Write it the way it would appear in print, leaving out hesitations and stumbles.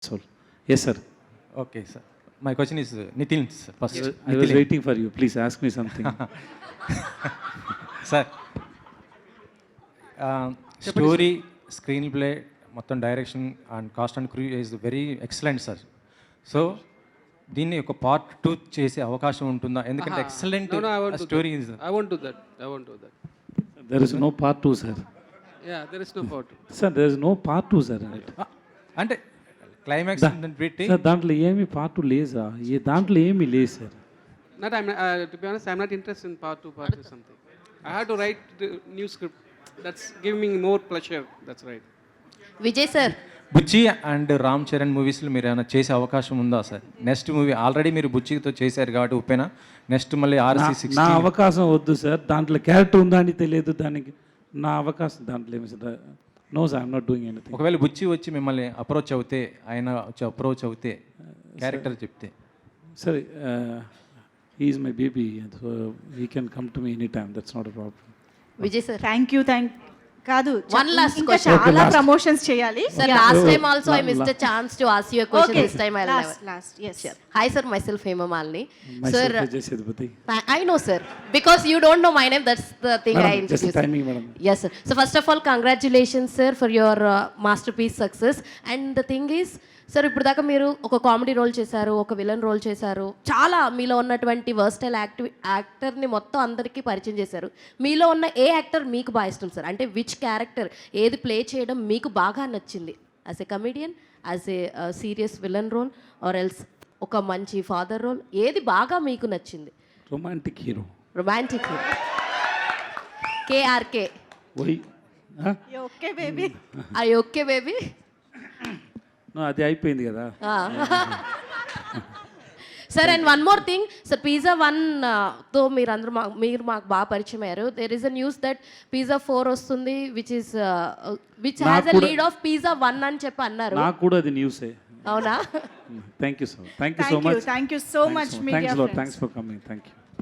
soul. Yes, sir. Okay, sir. My question is Nitin, sir, first. I was waiting for you. Please ask me something. Sir, story screenplay మొత్తం direction and cast and crew is very excellent sir. So దీన్ని ఒక part 2 చేసే అవకాశం ఉంటుందా? ఎందుకంటే excellent story is. I won't do that. There is no part 2, sir. Yeah, there is no part. Sir, there is no part 2, sir. అంటే climax పెట్టి sir దాంట్లో ఏమి పార్ట్ 2 లేదా? దాంట్లో ఏమీ లేదు sir. To be honest, I'm not interested in part 2, part 3 something. I had to write the new script. That's giving me more pleasure. That's right. Vijay sir, Buchi and Ram Charan మూవీస్లో మీరు ఏమైనా చేసే అవకాశం ఉందా సార్? నెక్స్ట్ మూవీ ఆల్రెడీ మీరు బుచ్చితో చేశారు కాబట్టి ఉప్పేనా, next మళ్ళీ నా RC16 అవకాశం వద్దు సార్. దాంట్లో క్యారెక్టర్ ఉందా అని తెలియదు. దానికి నా అవకాశం దాంట్లో ఏమి sir? No sir, I'm not doing anything. ఒకవేళ బుచ్చి వచ్చి మిమ్మల్ని అప్రోచ్ అవుతే, ఆయన వచ్చి అప్రోచ్ అవుతే క్యారెక్టర్ చెప్తే sir, he is my baby, so he can come to me any time. That's not a problem. Vijay sir, thank you. కాదు, One last ఇంకా question. చాలా ప్రమోషన్స్ చేయాలి. sir, last time also I missed a chance to ask you a question. This time I'll never. Last, yes. Sure. Hi sir, myself Hema Malini. Myself Sir, Vijay Sethupathi. I know sir, because you don't know my name, that's the thing I Madam, just introduced. timing, madam. Yes sir. So first of all, congratulations sir for your masterpiece success. And the thing is, sir ఇప్పుడు దాకా మీరు ఒక comedy role చేశారు, ఒక villain role చేశారు, చాలా మీలో ఉన్నటువంటి వర్స్టైల్ యాక్టర్ని మొత్తం అందరికీ పరిచయం చేశారు. మీలో ఉన్న ఏ యాక్టర్ మీకు బాగా ఇష్టం సార్? అంటే విచ్ క్యారెక్టర్ ఏది ప్లే చేయడం మీకు బాగా నచ్చింది? As a comedian, as a serious villain role, or else ఒక మంచి ఫాదర్ రోల్, ఏది బాగా మీకు నచ్చింది? Romantic hero. Romantic KRK. Why okay baby. I okay baby. అది అయిపోయింది కదా. Sir, and one more thing sir, pizza 1 తో మీరు మాకు బాగా పరిచయం అయ్యారు. There is a news that pizza 4 వస్తుంది, which has a lead of pizza 1 అని చెప్పి అన్నారు. నాకు కూడా అది న్యూసే. అవునా? Thank you so much. Thank you so much, media friends. Thanks for coming. Thank you.